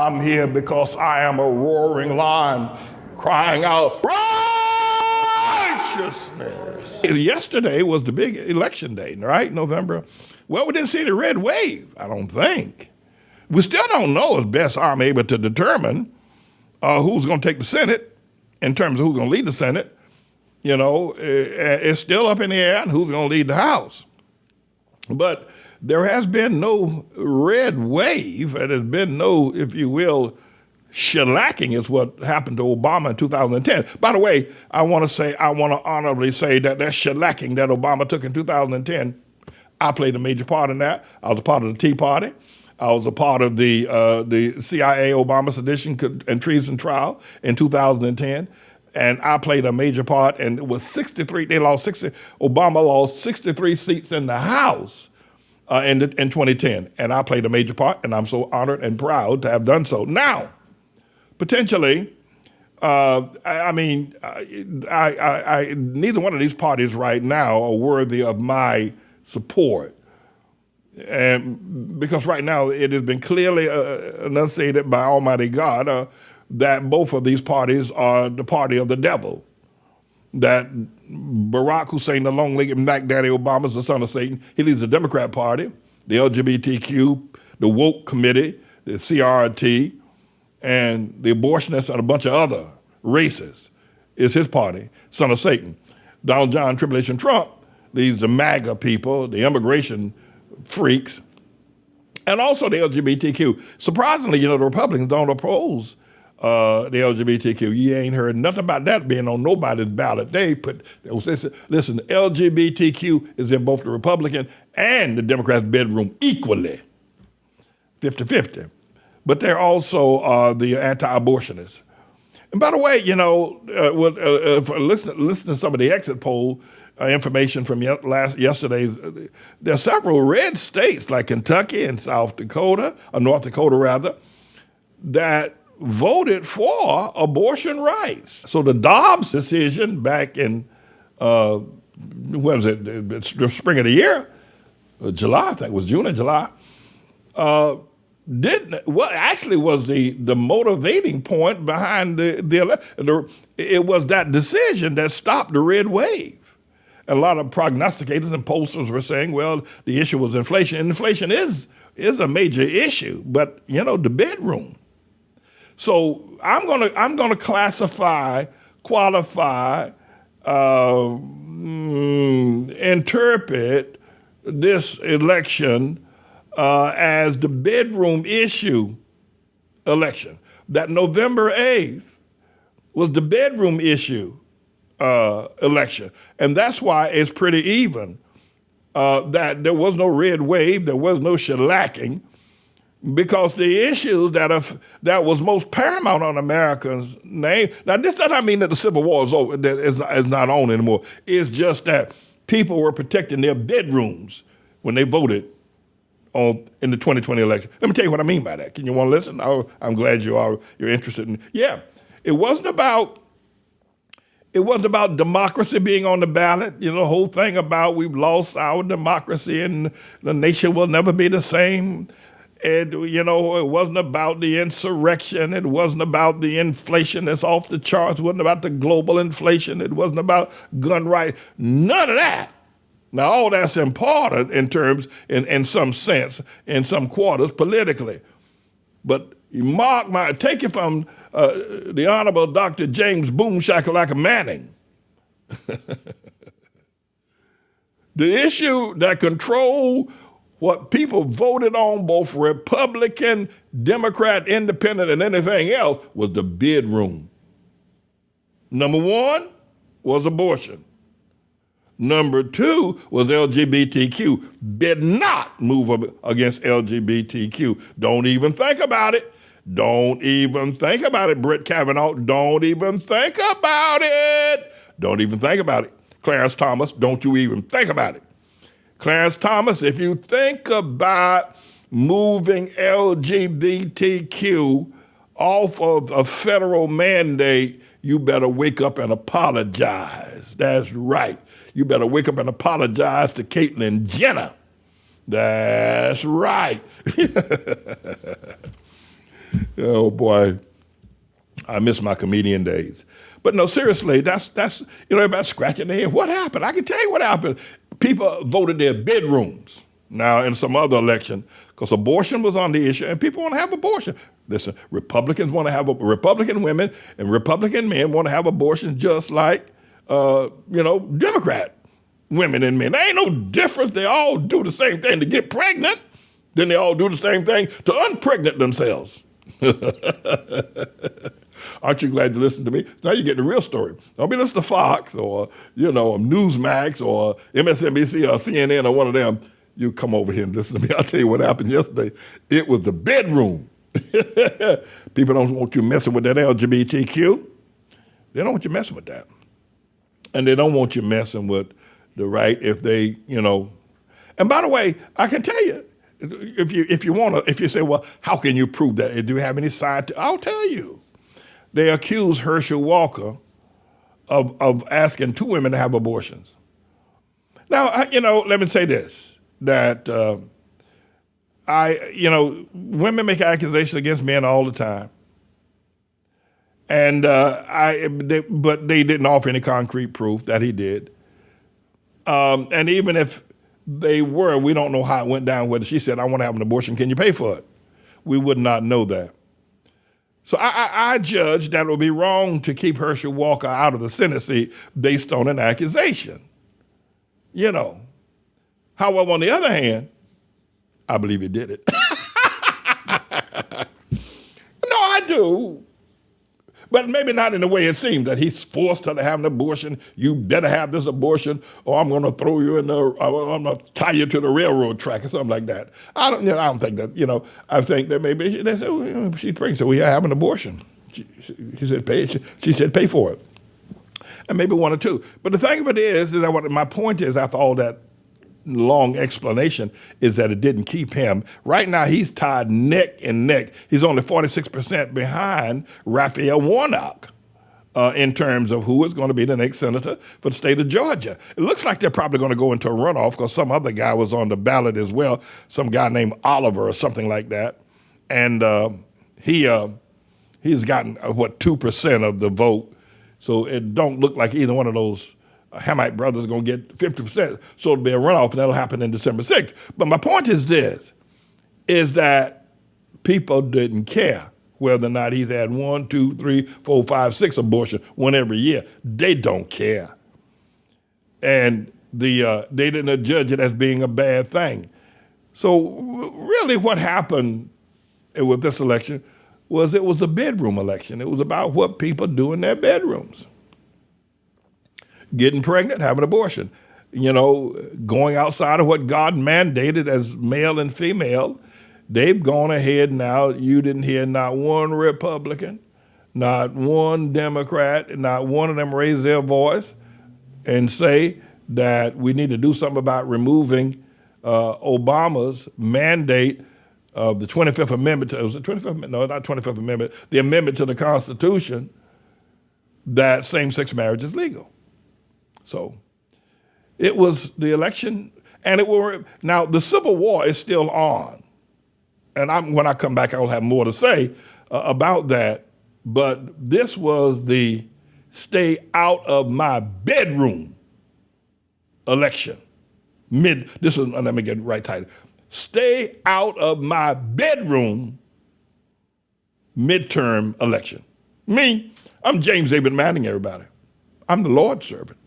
I'm here because I am a roaring lion crying out righteousness. Yesterday was the big election day, right? November. Well, we didn't see the red wave, I don't think. We still don't know as best I'm able to determine who's going to take the Senate in terms of who's going to lead the Senate. You know, it's still up in the air and who's going to lead the House. But there has been no red wave, and there's been no, if you will, shellacking is what happened to Obama in 2010. By the way, I want to honorably say that shellacking that Obama took in 2010, I played a major part in that. I was a part of the Tea Party. I was a part of the CIA Obama sedition and treason trial in 2010. And I played a major part, and it was 63, Obama lost 63 seats in the House in 2010. And I played a major part, and I'm so honored and proud to have done so. Now, potentially, neither one of these parties right now are worthy of my support. And because right now it has been clearly enunciated by Almighty God that both of these parties are the party of the devil. That Barack Hussein, the long-legged Mac Daddy Obama, is the son of Satan. He leads the Democrat Party, the LGBTQ, the Woke Committee, the CRT, and the abortionists and a bunch of other races is his party, son of Satan. Donald John Tribulation Trump leads the MAGA people, the immigration freaks, and also the LGBTQ. Surprisingly, the Republicans don't oppose the LGBTQ. You ain't heard nothing about that being on nobody's ballot. Listen, LGBTQ is in both the Republican and the Democrats' bedroom equally, 50-50. But they're also the anti-abortionists. And by the way, listen to some of the exit poll information from yesterday's, there are several red states like Kentucky and North Dakota rather, that voted for abortion rights. So the Dobbs decision back in, the spring of the year, July, I think it was June or July, actually was the motivating point behind the election. It was that decision that stopped the red wave. A lot of prognosticators and pollsters were saying, well, the issue was inflation. And inflation is a major issue, but the bedroom. So I'm gonna qualify, interpret this election as the bedroom issue election. That November 8th was the bedroom issue election. And that's why it's pretty even, that there was no red wave, there was no shellacking, because the issues that was most paramount on Americans' name. Now, this does not mean that the Civil War is over, that is not on anymore. It's just that people were protecting their bedrooms when they voted in the 2020 election. Let me tell you what I mean by that. Can you want to listen? I'm glad you're interested in. Yeah, it wasn't about democracy being on the ballot. The whole thing about we've lost our democracy and the nation will never be the same. It wasn't about the insurrection. It wasn't about the inflation that's off the charts. It wasn't about the global inflation. It wasn't about gun rights. None of that. Now, all that's important in some sense, in some quarters politically. But take it from the Honorable Dr. James Boom Shakalaka Manning. The issue that controlled what people voted on, both Republican, Democrat, Independent, and anything else, was the bedroom. Number one was abortion. Number two was LGBTQ. Did not move against LGBTQ. Don't even think about it. Don't even think about it, Brett Kavanaugh. Don't even think about it. Don't even think about it. Clarence Thomas, don't you even think about it. Clarence Thomas, if you think about moving LGBTQ off of a federal mandate, you better wake up and apologize. That's right. You better wake up and apologize to Caitlyn Jenner. That's right. Oh boy, I miss my comedian days. But no, seriously, that's everybody scratching their head. What happened? I can tell you what happened. People voted their bedrooms. Now, in some other election, because abortion was on the issue, and people want to have abortion. Listen, Republicans want to have Republican women and Republican men want to have abortions just like Democrat women and men. There ain't no difference. They all do the same thing to get pregnant. Then they all do the same thing to unpregnant themselves. Aren't you glad to listen to me? Now you get the real story. Don't be listening to Fox or, Newsmax or MSNBC or CNN or one of them. You come over here and listen to me. I'll tell you what happened yesterday. It was the bedroom. People don't want you messing with that LGBTQ. They don't want you messing with that. And they don't want you messing with the right if they, And by the way, I can tell you, if you say, well, how can you prove that? Do you have any science? I'll tell you. They accuse Herschel Walker of asking two women to have abortions. Now, let me say this, that women make accusations against men all the time. And but they didn't offer any concrete proof that he did. And even if they were, we don't know how it went down, whether she said, I want to have an abortion, can you pay for it? We would not know that. So I judge that it would be wrong to keep Herschel Walker out of the Senate seat based on an accusation. However, on the other hand, I believe he did it. No, I do. But maybe not in the way it seemed, that he's forced her to have an abortion. You better have this abortion, or I'm going to throw you I'm going to tie you to the railroad track or something like that. I don't think that. I think that maybe they said, well, she's pregnant, so we have an abortion. She said pay. She said pay for it, and maybe one or two. But the thing of it is that my point is, after all that long explanation, is that it didn't keep him. Right now, he's tied neck and neck. He's only 46% behind Raphael Warnock in terms of who is going to be the next senator for the state of Georgia. It looks like they're probably going to go into a runoff because some other guy was on the ballot as well, some guy named Oliver or something like that. And he's gotten, 2% of the vote. So it don't look like either one of those Hamite brothers are going to get 50%, so it'll be a runoff, and that'll happen in December 6th. But my point is this, is that people didn't care whether or not he's had 1, 2, 3, 4, 5, 6 abortions, one every year. They don't care. And they didn't judge it as being a bad thing. So really what happened with this election was it was a bedroom election. It was about what people do in their bedrooms. Getting pregnant, having an abortion, going outside of what God mandated as male and female. They've gone ahead now. You didn't hear not one Republican, not one Democrat, not one of them raise their voice and say that we need to do something about removing Obama's mandate of the 25th Amendment. Was it 25th Amendment? No, not 25th Amendment. The amendment to the Constitution that same-sex marriage is legal. So it was the election, and now the Civil War is still on. And when I come back, I'll have more to say about that. But this was the stay out of my bedroom election. Let me get it right title. Stay out of my bedroom midterm election. Me, I'm James David Manning, everybody. I'm the Lord's servant.